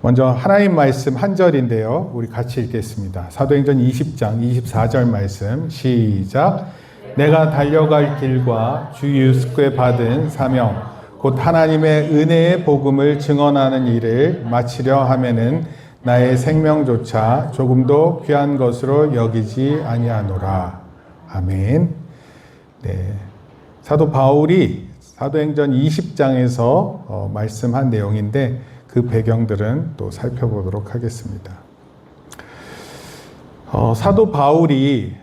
먼저 하나님 말씀 한 절인데요. 우리 같이 읽겠습니다. 사도행전 20장 24절 말씀 시작. 내가 달려갈 길과 주 예수께 받은 사명 곧 하나님의 은혜의 복음을 증언하는 일을 마치려 하면은 나의 생명조차 조금도 귀한 것으로 여기지 아니하노라. 아멘. 네. 사도 바울이 사도행전 20장에서 말씀한 내용인데 그 배경들은 또 살펴보도록 하겠습니다. 사도 바울이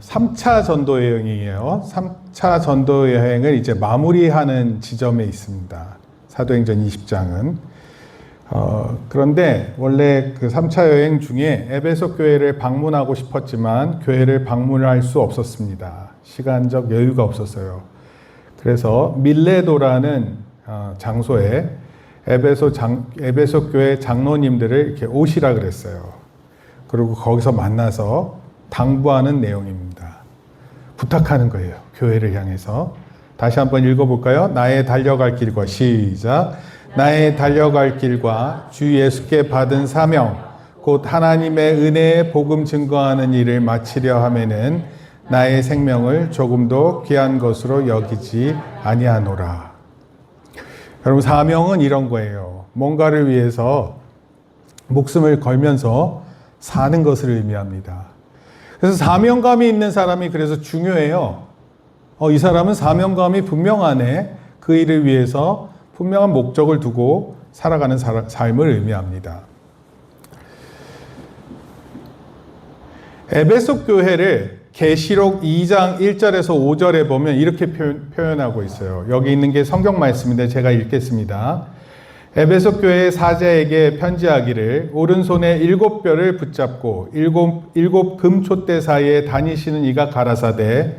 3차 전도 여행이에요. 3차 전도 여행을 이제 마무리하는 지점에 있습니다. 사도행전 20장은. 그런데 원래 그 3차 여행 중에 에베소 교회를 방문하고 싶었지만 교회를 방문할 수 없었습니다. 시간적 여유가 없었어요. 그래서 밀레도라는 장소에 에베소 교회 장로님들을 이렇게 오시라 그랬어요. 그리고 거기서 만나서 당부하는 내용입니다. 부탁하는 거예요. 교회를 향해서. 다시 한번 읽어볼까요? 나의 달려갈 길과 시작. 나의 달려갈 길과 주 예수께 받은 사명 곧 하나님의 은혜의 복음 증거하는 일을 마치려 하면은 나의 생명을 조금도 귀한 것으로 여기지 아니하노라. 여러분, 사명은 이런 거예요. 뭔가를 위해서 목숨을 걸면서 사는 것을 의미합니다. 그래서 사명감이 있는 사람이 그래서 중요해요. 이 사람은 사명감이 분명하네. 그 일을 위해서 분명한 목적을 두고 살아가는 삶을 의미합니다. 에베소 교회를 계시록 2장 1절에서 5절에 보면 이렇게 표현하고 있어요. 여기 있는 게 성경 말씀인데 제가 읽겠습니다. 에베소 교회의 사제에게 편지하기를 오른손에 7뼈를 붙잡고 일곱 금촛대 사이에 다니시는 이가 가라사대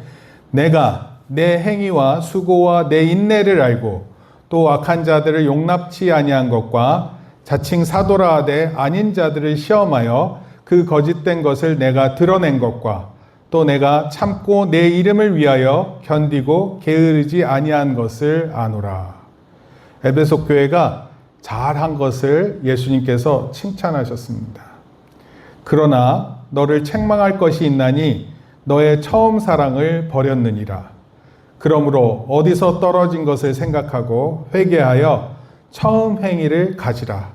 내가 내 행위와 수고와 내 인내를 알고 또 악한 자들을 용납치 아니한 것과 자칭 사도라 하되 아닌 자들을 시험하여 그 거짓된 것을 내가 드러낸 것과 또 내가 참고 내 이름을 위하여 견디고 게으르지 아니한 것을 아노라. 에베소 교회가 잘한 것을 예수님께서 칭찬하셨습니다. 그러나 너를 책망할 것이 있나니 너의 처음 사랑을 버렸느니라. 그러므로 어디서 떨어진 것을 생각하고 회개하여 처음 행위를 가지라.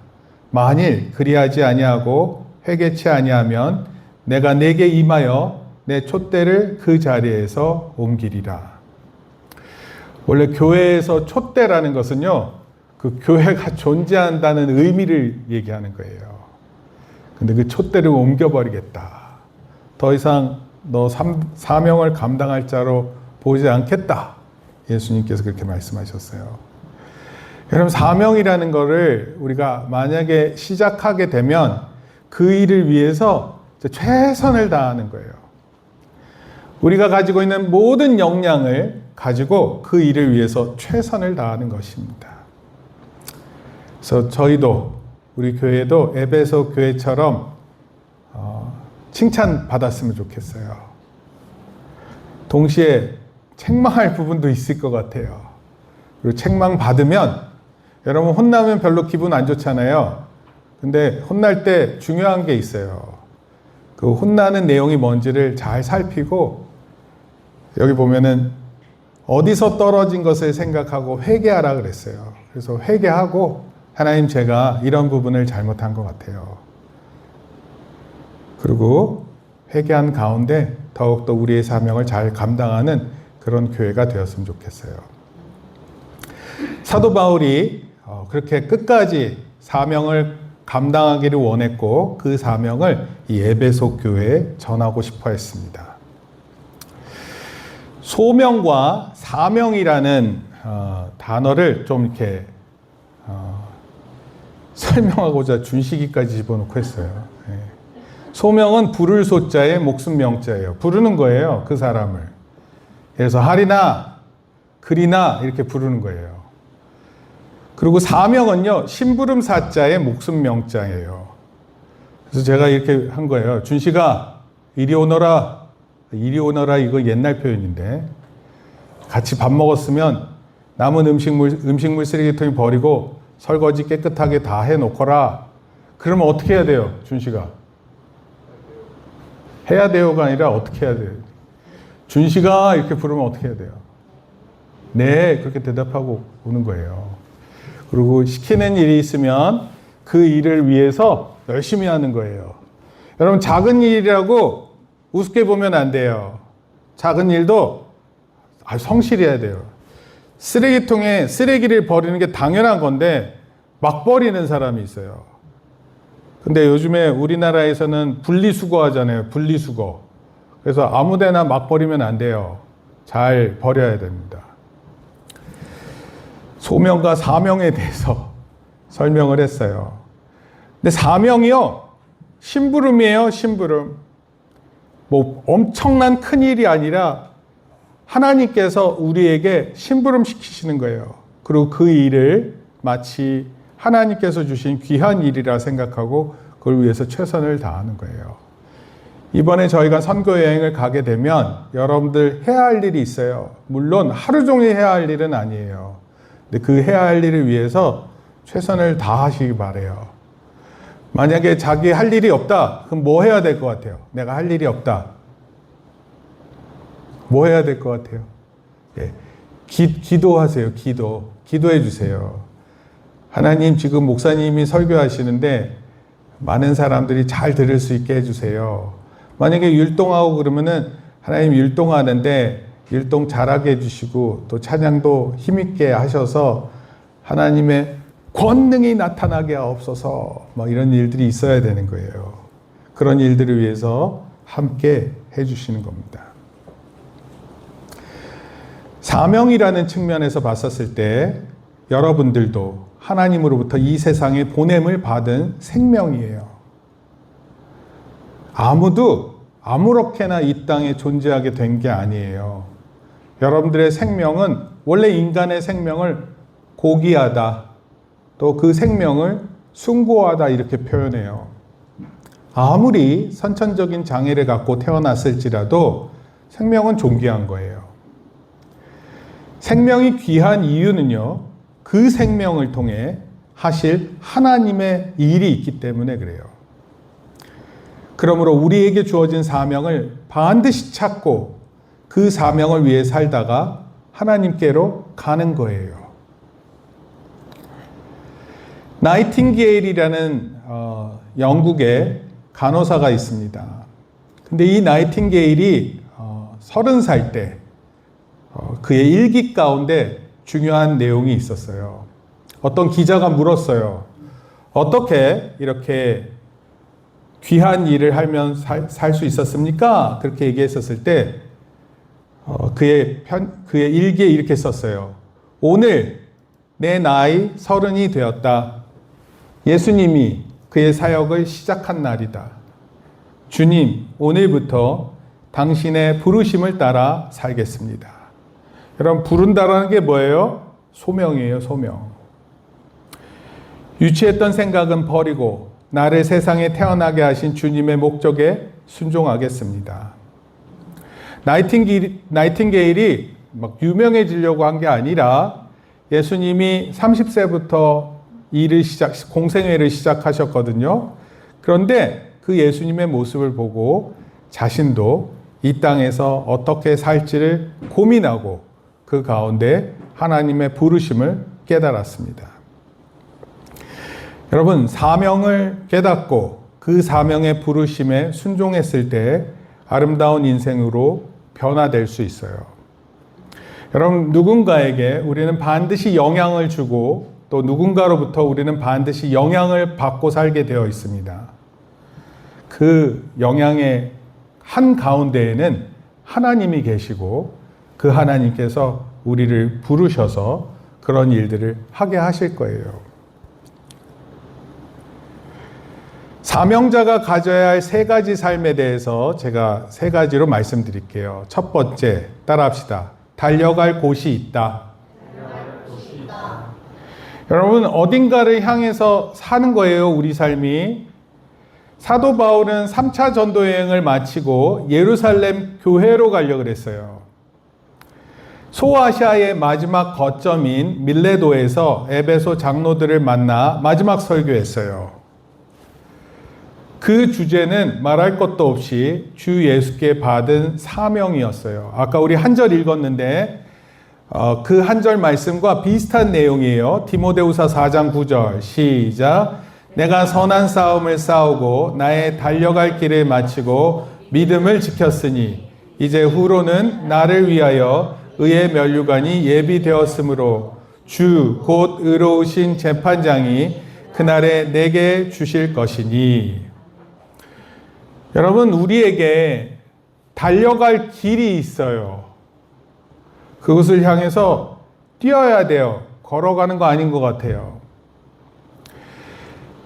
만일 그리하지 아니하고 회개치 아니하면 내가 네게 임하여 내 촛대를 그 자리에서 옮기리라. 원래 교회에서 촛대라는 것은요, 그 교회가 존재한다는 의미를 얘기하는 거예요. 근데 그 촛대를 옮겨버리겠다. 더 이상 너 사명을 감당할 자로 보지 않겠다. 예수님께서 그렇게 말씀하셨어요. 여러분, 사명이라는 거를 우리가 만약에 시작하게 되면 그 일을 위해서 최선을 다하는 거예요. 우리가 가지고 있는 모든 역량을 가지고 그 일을 위해서 최선을 다하는 것입니다. 그래서 저희도 우리 교회도 에베소 교회처럼 칭찬받았으면 좋겠어요. 동시에 책망할 부분도 있을 것 같아요. 그리고 책망받으면 여러분 혼나면 별로 기분 안 좋잖아요. 근데 혼날 때 중요한 게 있어요. 그 혼나는 내용이 뭔지를 잘 살피고 여기 보면은 어디서 떨어진 것을 생각하고 회개하라 그랬어요. 그래서 회개하고 하나님 제가 이런 부분을 잘못한 것 같아요. 그리고 회개한 가운데 더욱더 우리의 사명을 잘 감당하는 그런 교회가 되었으면 좋겠어요. 사도 바울이 그렇게 끝까지 사명을 감당하기를 원했고 그 사명을 이 에베소 교회에 전하고 싶어 했습니다. 소명과 사명이라는 단어를 좀 이렇게 설명하고자 준식이까지 집어넣고 했어요. 소명은 부를 소자에 목숨 명자예요. 부르는 거예요, 그 사람을. 그래서 하리나 그리나 이렇게 부르는 거예요. 그리고 사명은요, 심부름 사자에 목숨 명자예요. 그래서 제가 이렇게 한 거예요. 준식아, 이리 오너라. 이리 오너라, 이거 옛날 표현인데. 같이 밥 먹었으면 남은 음식물 쓰레기통에 버리고 설거지 깨끗하게 다 해놓거라. 그러면 어떻게 해야 돼요, 준 씨가? 해야 돼요가 아니라 어떻게 해야 돼요? 준 씨가 이렇게 부르면 어떻게 해야 돼요? 네, 그렇게 대답하고 오는 거예요. 그리고 시키는 일이 있으면 그 일을 위해서 열심히 하는 거예요. 여러분, 작은 일이라고 우습게 보면 안 돼요. 작은 일도 성실해야 돼요. 쓰레기통에 쓰레기를 버리는 게 당연한 건데 막 버리는 사람이 있어요. 근데 요즘에 우리나라에서는 분리수거 하잖아요. 분리수거. 그래서 아무데나 막 버리면 안 돼요. 잘 버려야 됩니다. 소명과 사명에 대해서 설명을 했어요. 근데 사명이요, 심부름이에요, 심부름. 뭐 엄청난 큰 일이 아니라 하나님께서 우리에게 심부름 시키시는 거예요. 그리고 그 일을 마치 하나님께서 주신 귀한 일이라 생각하고 그걸 위해서 최선을 다하는 거예요. 이번에 저희가 선교 여행을 가게 되면 여러분들 해야 할 일이 있어요. 물론 하루 종일 해야 할 일은 아니에요. 근데 그 해야 할 일을 위해서 최선을 다하시기 바래요. 만약에 자기 할 일이 없다, 그럼 뭐 해야 될 것 같아요? 내가 할 일이 없다. 뭐 해야 될 것 같아요? 예. 기도하세요. 기도해 주세요. 하나님, 지금 목사님이 설교하시는데 많은 사람들이 잘 들을 수 있게 해주세요. 만약에 율동하고 그러면은 하나님, 율동하는데 율동 잘하게 해주시고 또 찬양도 힘있게 하셔서 하나님의 권능이 나타나게 하옵소서, 이런 일들이 있어야 되는 거예요. 그런 일들을 위해서 함께 해주시는 겁니다. 사명이라는 측면에서 봤었을 때 여러분들도 하나님으로부터 이 세상에 보냄을 받은 생명이에요. 아무도 아무렇게나 이 땅에 존재하게 된 게 아니에요. 여러분들의 생명은 원래 인간의 생명을 고귀하다, 또 그 생명을 숭고하다 이렇게 표현해요. 아무리 선천적인 장애를 갖고 태어났을지라도 생명은 존귀한 거예요. 생명이 귀한 이유는요, 그 생명을 통해 하실 하나님의 일이 있기 때문에 그래요. 그러므로 우리에게 주어진 사명을 반드시 찾고 그 사명을 위해 살다가 하나님께로 가는 거예요. 나이팅게일이라는 영국의 간호사가 있습니다. 근데 이 나이팅게일이 30살 때 그의 일기 가운데 중요한 내용이 있었어요. 어떤 기자가 물었어요. 어떻게 이렇게 귀한 일을 하면 살 수 있었습니까? 그렇게 얘기했었을 때 그의 일기에 이렇게 썼어요. 오늘 내 나이 30이 되었다. 예수님이 그의 사역을 시작한 날이다. 주님, 오늘부터 당신의 부르심을 따라 살겠습니다. 여러분, 부른다라는 게 뭐예요? 소명이에요, 소명. 유치했던 생각은 버리고 나를 세상에 태어나게 하신 주님의 목적에 순종하겠습니다. 나이팅게일이 막 유명해지려고 한 게 아니라 예수님이 30세부터 공생애를 시작하셨거든요. 그런데 그 예수님의 모습을 보고 자신도 이 땅에서 어떻게 살지를 고민하고 그 가운데 하나님의 부르심을 깨달았습니다. 여러분, 사명을 깨닫고 그 사명의 부르심에 순종했을 때 아름다운 인생으로 변화될 수 있어요. 여러분, 누군가에게 우리는 반드시 영향을 주고 또 누군가로부터 우리는 반드시 영향을 받고 살게 되어 있습니다. 그 영향의 한 가운데에는 하나님이 계시고 그 하나님께서 우리를 부르셔서 그런 일들을 하게 하실 거예요. 사명자가 가져야 할 3가지 삶에 대해서 제가 3가지로 말씀드릴게요. 첫 번째, 따라합시다. 달려갈 곳이 있다. 여러분, 어딘가를 향해서 사는 거예요, 우리 삶이. 사도 바울은 3차 전도 여행을 마치고 예루살렘 교회로 가려고 그랬어요. 소아시아의 마지막 거점인 밀레도에서 에베소 장로들을 만나 마지막 설교했어요. 그 주제는 말할 것도 없이 주 예수께 받은 사명이었어요. 아까 우리 한 절 읽었는데 그 한 절 말씀과 비슷한 내용이에요. 디모데후서 4장 9절 시작. 내가 선한 싸움을 싸우고 나의 달려갈 길을 마치고 믿음을 지켰으니 이제 후로는 나를 위하여 의의 면류관이 예비되었으므로 주 곧 의로우신 재판장이 그날에 내게 주실 것이니. 여러분, 우리에게 달려갈 길이 있어요. 그것을 향해서 뛰어야 돼요. 걸어가는 거 아닌 것 같아요.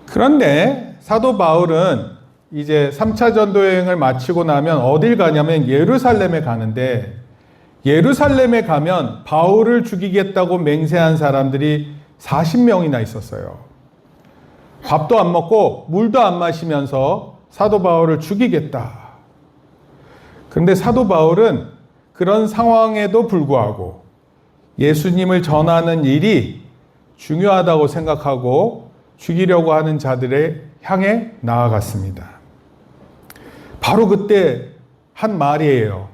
그런데 사도 바울은 이제 3차 전도 여행을 마치고 나면 어딜 가냐면 예루살렘에 가는데, 예루살렘에 가면 바울을 죽이겠다고 맹세한 사람들이 40명이나 있었어요. 밥도 안 먹고 물도 안 마시면서 사도 바울을 죽이겠다. 그런데 사도 바울은 그런 상황에도 불구하고 예수님을 전하는 일이 중요하다고 생각하고 죽이려고 하는 자들을 향해 나아갔습니다. 바로 그때 한 말이에요.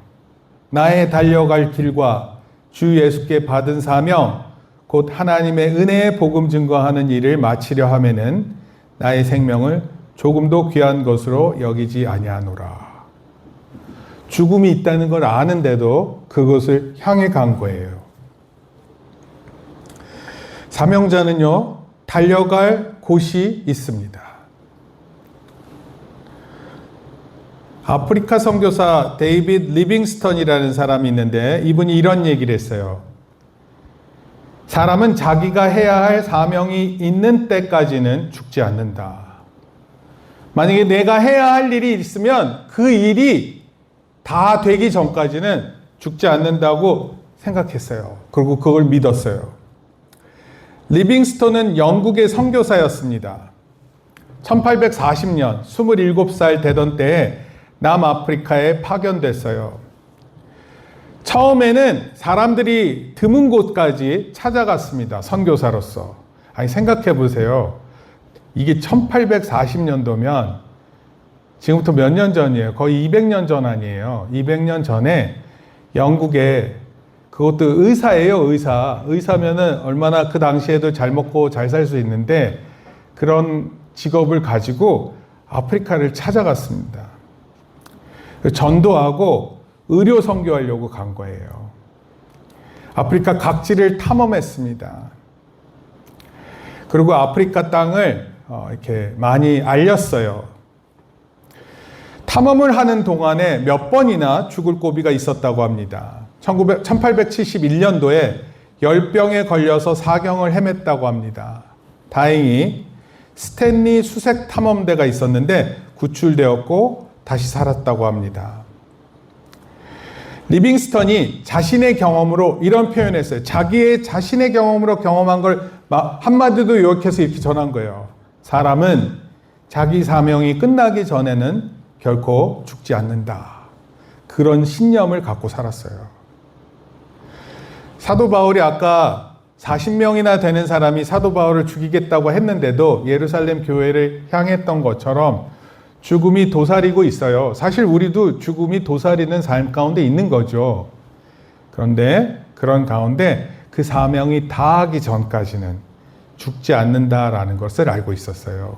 나의 달려갈 길과 주 예수께 받은 사명, 곧 하나님의 은혜의 복음 증거하는 일을 마치려 하면은 나의 생명을 조금도 귀한 것으로 여기지 아니하노라. 죽음이 있다는 걸 아는데도 그것을 향해 간 거예요. 사명자는요, 달려갈 곳이 있습니다. 아프리카 선교사 데이빗 리빙스턴이라는 사람이 있는데 이분이 이런 얘기를 했어요. 사람은 자기가 해야 할 사명이 있는 때까지는 죽지 않는다. 만약에 내가 해야 할 일이 있으면 그 일이 다 되기 전까지는 죽지 않는다고 생각했어요. 그리고 그걸 믿었어요. 리빙스턴은 영국의 선교사였습니다. 1840년 27살 되던 때에 남아프리카에 파견됐어요. 처음에는 사람들이 드문 곳까지 찾아갔습니다. 선교사로서. 아니, 생각해 보세요. 이게 1840년도면 지금부터 몇 년 전이에요? 거의 200년 전 아니에요? 200년 전에 영국에, 그것도 의사예요, 의사. 의사면은 얼마나 그 당시에도 잘 먹고 잘 살 수 있는데 그런 직업을 가지고 아프리카를 찾아갔습니다. 전도하고 의료 선교하려고 간 거예요. 아프리카 각지를 탐험했습니다. 그리고 아프리카 땅을 이렇게 많이 알렸어요. 탐험을 하는 동안에 몇 번이나 죽을 고비가 있었다고 합니다. 1871년도에 열병에 걸려서 사경을 헤맸다고 합니다. 다행히 스탠리 수색 탐험대가 있었는데 구출되었고 다시 살았다고 합니다. 리빙스턴이 자신의 경험으로 이런 표현을 했어요. 자신의 경험으로 경험한 걸 한마디도 요약해서 이렇게 전한 거예요. 사람은 자기 사명이 끝나기 전에는 결코 죽지 않는다. 그런 신념을 갖고 살았어요. 사도 바울이 아까 40명이나 되는 사람이 사도 바울을 죽이겠다고 했는데도 예루살렘 교회를 향했던 것처럼 죽음이 도사리고 있어요. 사실 우리도 죽음이 도사리는 삶 가운데 있는 거죠. 그런데 그런 가운데 그 사명이 다하기 전까지는 죽지 않는다라는 것을 알고 있었어요.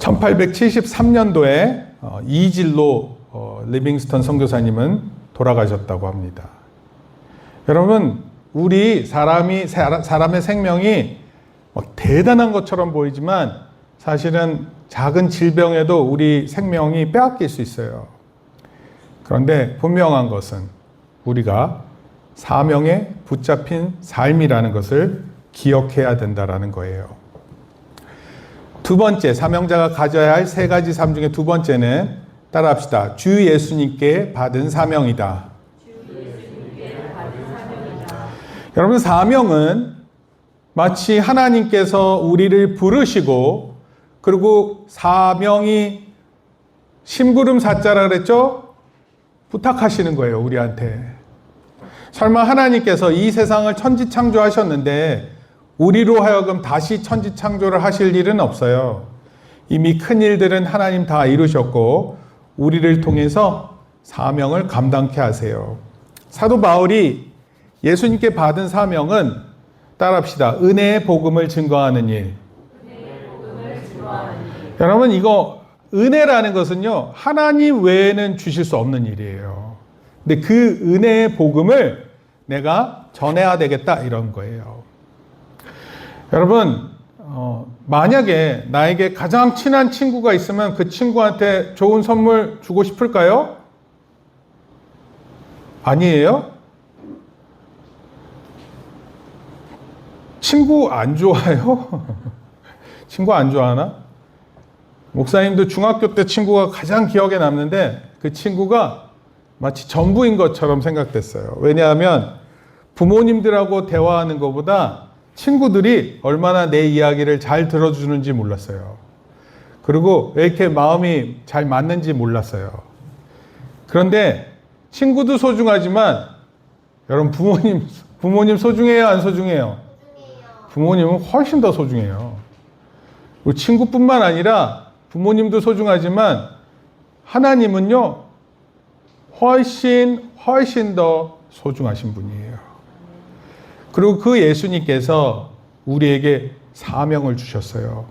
1873년도에 이질로 리빙스턴 선교사님은 돌아가셨다고 합니다. 여러분, 우리 사람의 생명이 대단한 것처럼 보이지만 사실은 작은 질병에도 우리 생명이 빼앗길 수 있어요. 그런데 분명한 것은 우리가 사명에 붙잡힌 삶이라는 것을 기억해야 된다는 거예요. 두 번째, 사명자가 가져야 할 세 가지 삶 중에 두 번째는 따라합시다. 주 예수님께 받은 사명이다. 여러분, 사명은 마치 하나님께서 우리를 부르시고 그리고 사명이 심부름 사자라 그랬죠? 부탁하시는 거예요, 우리한테. 설마 하나님께서 이 세상을 천지창조하셨는데 우리로 하여금 다시 천지창조를 하실 일은 없어요. 이미 큰 일들은 하나님 다 이루셨고 우리를 통해서 사명을 감당케 하세요. 사도 바울이 예수님께 받은 사명은 따라합시다. 은혜의 복음을 증거하는 일. 여러분 이거 은혜라는 것은요 하나님 외에는 주실 수 없는 일이에요. 근데 그 은혜의 복음을 내가 전해야 되겠다 이런 거예요. 여러분 만약에 나에게 가장 친한 친구가 있으면 그 친구한테 좋은 선물 주고 싶을까요? 아니에요? 친구 안 좋아요? 친구 안 좋아하나? 목사님도 중학교 때 친구가 가장 기억에 남는데 그 친구가 마치 전부인 것처럼 생각됐어요. 왜냐하면 부모님들하고 대화하는 것보다 친구들이 얼마나 내 이야기를 잘 들어주는지 몰랐어요. 그리고 왜 이렇게 마음이 잘 맞는지 몰랐어요. 그런데 친구도 소중하지만 여러분 부모님 소중해요? 안 소중해요? 부모님은 훨씬 더 소중해요. 우리 친구뿐만 아니라 부모님도 소중하지만 하나님은요 훨씬 더 소중하신 분이에요. 그리고 그 예수님께서 우리에게 사명을 주셨어요.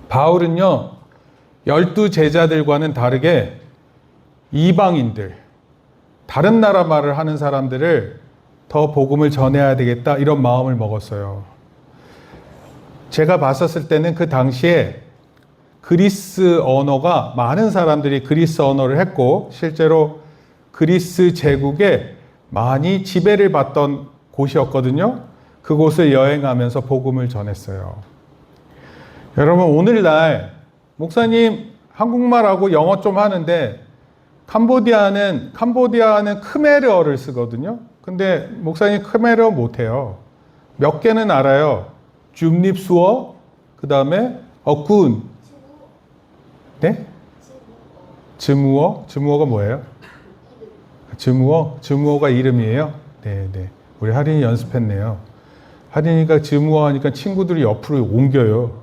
바울은요 12 제자들과는 다르게 이방인들, 다른 나라 말을 하는 사람들을 더 복음을 전해야 되겠다 이런 마음을 먹었어요. 제가 봤었을 때는 그 당시에 그리스 언어가 많은 사람들이 그리스 언어를 했고 실제로 그리스 제국에 많이 지배를 받던 곳이었거든요. 그곳을 여행하면서 복음을 전했어요. 여러분 오늘날 목사님 한국말하고 영어 좀 하는데 캄보디아는 크메르어를 쓰거든요. 근데 목사님 크메르어 못해요. 몇 개는 알아요. 줌립수어, 그 다음에 어군. 네? 즈무어가 뭐예요? 즈무어가 이름이에요? 네. 우리 하린이 연습했네요. 하린이가 즈무어 하니까 친구들이 옆으로 옮겨요.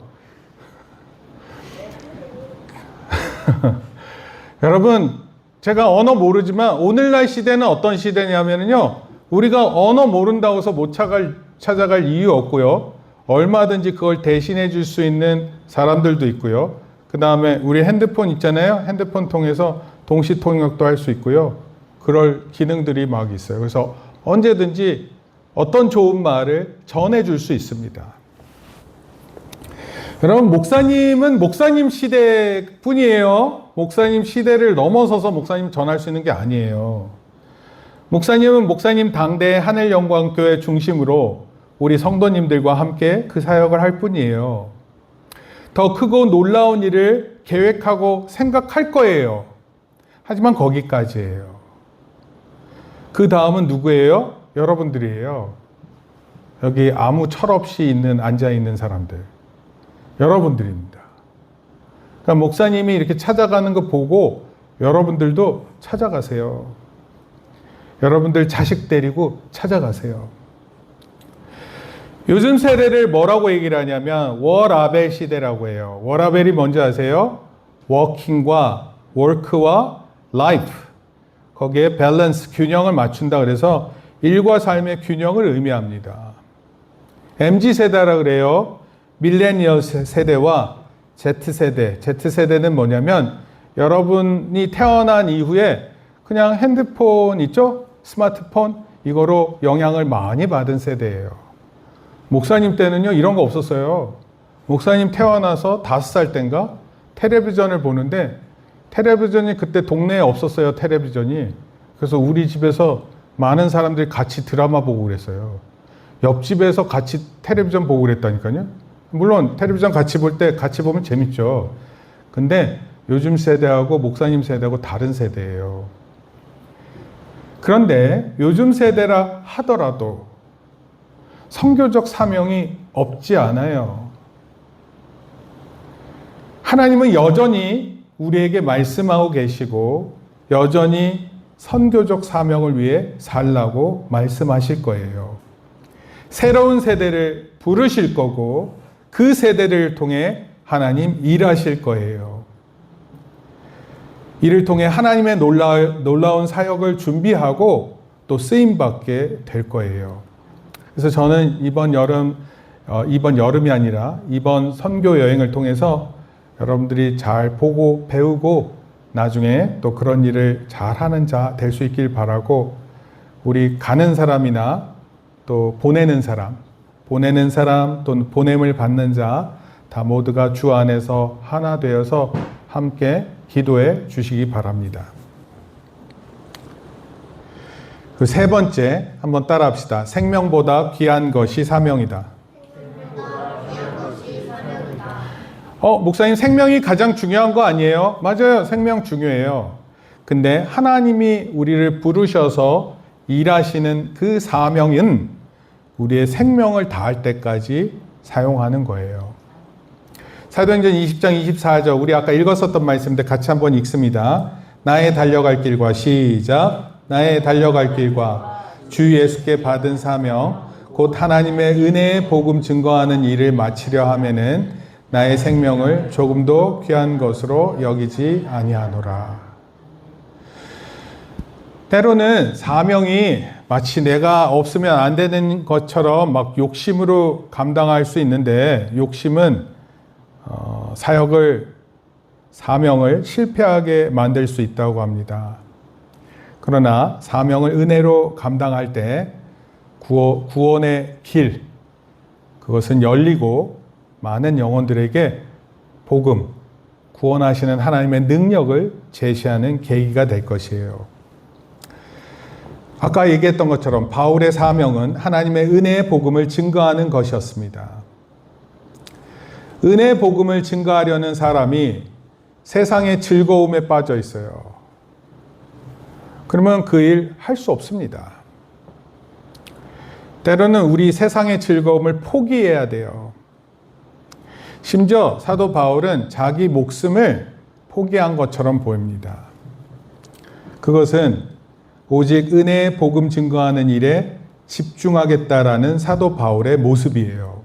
여러분, 제가 언어 모르지만 오늘날 시대는 어떤 시대냐면요. 우리가 언어 모른다고 해서 못 찾아갈 이유 없고요. 얼마든지 그걸 대신해 줄 수 있는 사람들도 있고요. 그 다음에 우리 핸드폰 있잖아요. 핸드폰 통해서 동시 통역도 할 수 있고요. 그럴 기능들이 막 있어요. 그래서 언제든지 어떤 좋은 말을 전해 줄 수 있습니다. 여러분, 목사님은 목사님 시대뿐이에요. 목사님 시대를 넘어서서 목사님 전할 수 있는 게 아니에요. 목사님은 목사님 당대 하늘영광교회 중심으로 우리 성도님들과 함께 그 사역을 할 뿐이에요. 더 크고 놀라운 일을 계획하고 생각할 거예요. 하지만 거기까지예요. 그 다음은 누구예요? 여러분들이에요. 여기 아무 철없이 앉아있는 사람들. 여러분들입니다. 그러니까 목사님이 이렇게 찾아가는 거 보고 여러분들도 찾아가세요. 여러분들 자식 데리고 찾아가세요. 요즘 세대를 뭐라고 얘기를 하냐면 워라벨 시대라고 해요. 워라벨이 뭔지 아세요? 워킹과 워크와 라이프, 거기에 밸런스, 균형을 맞춘다 그래서 일과 삶의 균형을 의미합니다. MZ세대라 그래요. 밀레니얼 세대와 Z세대. Z세대는 뭐냐면 여러분이 태어난 이후에 그냥 핸드폰 있죠? 스마트폰 이거로 영향을 많이 받은 세대예요. 목사님 때는요 이런 거 없었어요. 목사님 태어나서 5살 땐가 텔레비전을 보는데 텔레비전이 그때 동네에 없었어요. 텔레비전이. 그래서 우리 집에서 많은 사람들이 같이 드라마 보고 그랬어요. 옆집에서 같이 텔레비전 보고 그랬다니까요. 물론 텔레비전 같이 볼 때 같이 보면 재밌죠. 근데 요즘 세대하고 목사님 세대하고 다른 세대예요. 그런데 요즘 세대라 하더라도 선교적 사명이 없지 않아요. 하나님은 여전히 우리에게 말씀하고 계시고 여전히 선교적 사명을 위해 살라고 말씀하실 거예요. 새로운 세대를 부르실 거고 그 세대를 통해 하나님 일하실 거예요. 이를 통해 하나님의 놀라운 사역을 준비하고 또 쓰임받게 될 거예요. 그래서 저는 이번 여름이 아니라 이번 선교 여행을 통해서 여러분들이 잘 보고 배우고 나중에 또 그런 일을 잘하는 자 될 수 있길 바라고, 우리 가는 사람이나 또 보내는 사람 또 보냄을 받는 자 다 모두가 주 안에서 하나 되어서 함께 기도해 주시기 바랍니다. 그 세 번째 한번 따라합시다. 생명보다 귀한 것이 사명이다. 목사님, 생명이 가장 중요한 거 아니에요? 맞아요. 생명 중요해요. 근데 하나님이 우리를 부르셔서 일하시는 그 사명은 우리의 생명을 다할 때까지 사용하는 거예요. 사도행전 20장 24절, 우리 아까 읽었었던 말씀인데 같이 한번 읽습니다. 나의 달려갈 길과, 시작. 나의 달려갈 길과 주 예수께 받은 사명 곧 하나님의 은혜의 복음 증거하는 일을 마치려 하면은 나의 생명을 조금도 귀한 것으로 여기지 아니하노라. 때로는 사명이 마치 내가 없으면 안 되는 것처럼 막 욕심으로 감당할 수 있는데, 욕심은 사명을 실패하게 만들 수 있다고 합니다. 그러나 사명을 은혜로 감당할 때 구원의 길, 그것은 열리고 많은 영혼들에게 복음, 구원하시는 하나님의 능력을 제시하는 계기가 될 것이에요. 아까 얘기했던 것처럼 바울의 사명은 하나님의 은혜의 복음을 증거하는 것이었습니다. 은혜의 복음을 증거하려는 사람이 세상의 즐거움에 빠져 있어요. 그러면 그 일 할 수 없습니다. 때로는 우리 세상의 즐거움을 포기해야 돼요. 심지어 사도 바울은 자기 목숨을 포기한 것처럼 보입니다. 그것은 오직 은혜의 복음 증거하는 일에 집중하겠다라는 사도 바울의 모습이에요.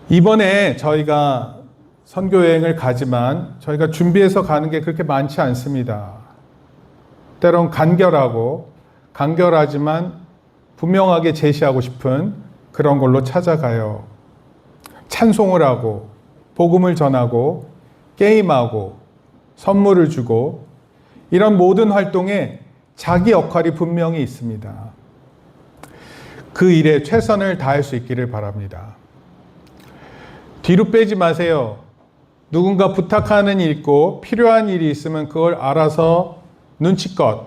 이번에 저희가 선교여행을 가지만 저희가 준비해서 가는 게 그렇게 많지 않습니다. 때론 간결하지만 분명하게 제시하고 싶은 그런 걸로 찾아가요. 찬송을 하고, 복음을 전하고, 게임하고, 선물을 주고, 이런 모든 활동에 자기 역할이 분명히 있습니다. 그 일에 최선을 다할 수 있기를 바랍니다. 뒤로 빼지 마세요. 누군가 부탁하는 일 있고 필요한 일이 있으면 그걸 알아서 눈치껏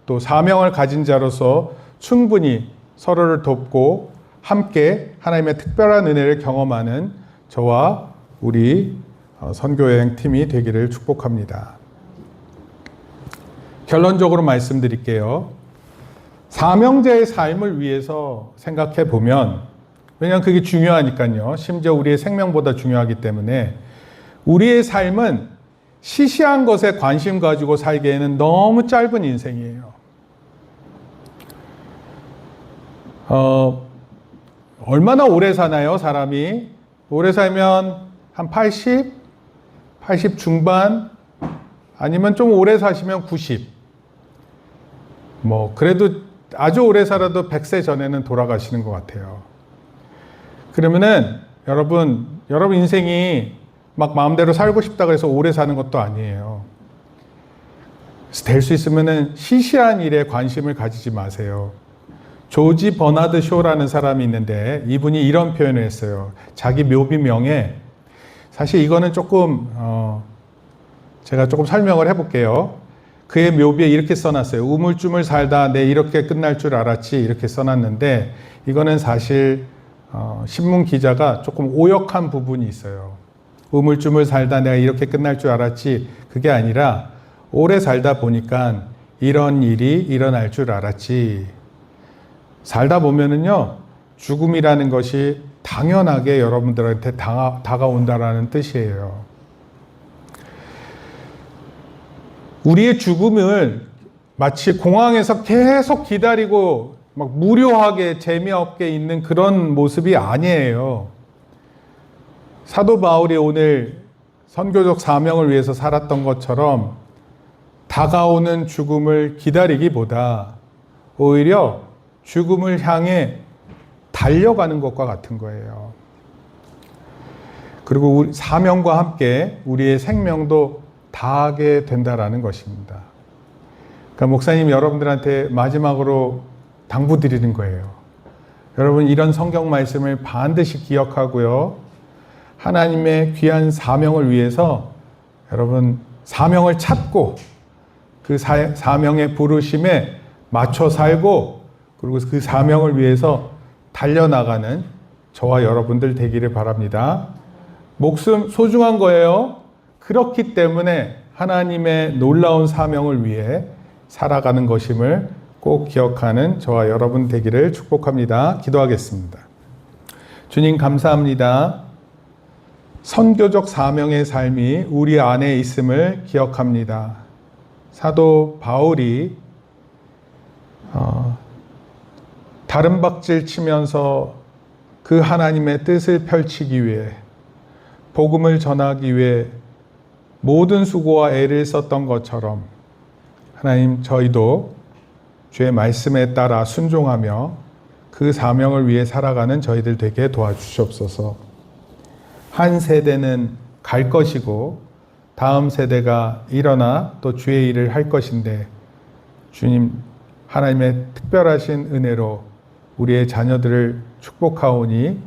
또 사명을 가진 자로서 충분히 서로를 돕고 함께 하나님의 특별한 은혜를 경험하는 저와 우리 선교여행 팀이 되기를 축복합니다. 결론적으로 말씀드릴게요. 사명자의 삶을 위해서 생각해 보면, 왜냐하면 그게 중요하니까요. 심지어 우리의 생명보다 중요하기 때문에 우리의 삶은 시시한 것에 관심 가지고 살기에는 너무 짧은 인생이에요. 얼마나 오래 사나요, 사람이? 오래 살면 한 80 중반, 아니면 좀 오래 사시면 90. 그래도 아주 오래 살아도 100세 전에는 돌아가시는 것 같아요. 그러면은 여러분 인생이 막 마음대로 살고 싶다 그래서 오래 사는 것도 아니에요. 될 수 있으면은 시시한 일에 관심을 가지지 마세요. 조지 버나드 쇼라는 사람이 있는데 이분이 이런 표현을 했어요. 자기 묘비명에, 사실 이거는 제가 조금 설명을 해볼게요. 그의 묘비에 이렇게 써놨어요. 우물쭈물 살다 내 이렇게 끝날 줄 알았지, 이렇게 써놨는데, 이거는 사실 신문 기자가 조금 오역한 부분이 있어요. 우물쭈물 살다 내가 이렇게 끝날 줄 알았지, 그게 아니라 오래 살다 보니까 이런 일이 일어날 줄 알았지. 살다 보면은요, 죽음이라는 것이 당연하게 여러분들한테 다가온다라는 뜻이에요. 우리의 죽음을 마치 공항에서 계속 기다리고 막 무료하게 재미없게 있는 그런 모습이 아니에요. 사도 바울이 오늘 선교적 사명을 위해서 살았던 것처럼 다가오는 죽음을 기다리기보다 오히려 죽음을 향해 달려가는 것과 같은 거예요. 그리고 우리 사명과 함께 우리의 생명도 다하게 된다라는 것입니다. 그러니까 목사님 여러분들한테 마지막으로 당부드리는 거예요. 여러분 이런 성경 말씀을 반드시 기억하고요. 하나님의 귀한 사명을 위해서 여러분 사명을 찾고 그 사명의 부르심에 맞춰 살고 그리고 그 사명을 위해서 달려나가는 저와 여러분들 되기를 바랍니다. 목숨 소중한 거예요. 그렇기 때문에 하나님의 놀라운 사명을 위해 살아가는 것임을 꼭 기억하는 저와 여러분 되기를 축복합니다. 기도하겠습니다. 주님 감사합니다. 선교적 사명의 삶이 우리 안에 있음을 기억합니다. 사도 바울이 다른 박질 치면서 그 하나님의 뜻을 펼치기 위해 복음을 전하기 위해 모든 수고와 애를 썼던 것처럼 하나님 저희도 주의 말씀에 따라 순종하며 그 사명을 위해 살아가는 저희들 되게 도와주시옵소서. 한 세대는 갈 것이고 다음 세대가 일어나 또 주의 일을 할 것인데 주님 하나님의 특별하신 은혜로 우리의 자녀들을 축복하오니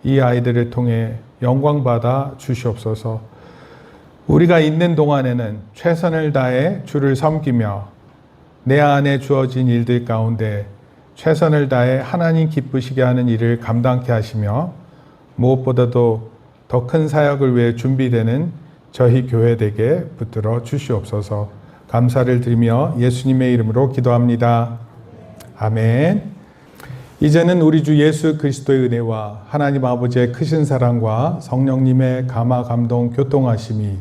이 아이들을 통해 영광받아 주시옵소서. 우리가 있는 동안에는 최선을 다해 주를 섬기며 내 안에 주어진 일들 가운데 최선을 다해 하나님 기쁘시게 하는 일을 감당케 하시며 무엇보다도 더 큰 사역을 위해 준비되는 저희 교회되게 붙들어 주시옵소서. 감사를 드리며 예수님의 이름으로 기도합니다. 아멘. 이제는 우리 주 예수 그리스도의 은혜와 하나님 아버지의 크신 사랑과 성령님의 감화 감동 교통하심이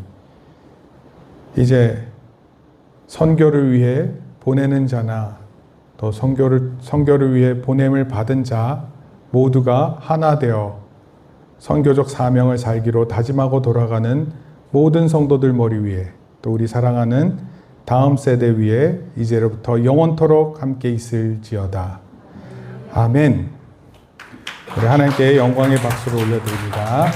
이제 선교를 위해 보내는 자나 또 선교를 위해 보냄을 받은 자 모두가 하나 되어 선교적 사명을 살기로 다짐하고 돌아가는 모든 성도들 머리 위에 또 우리 사랑하는 다음 세대 위에 이제로부터 영원토록 함께 있을지어다. 아멘. 우리 하나님께 영광의 박수를 올려드립니다.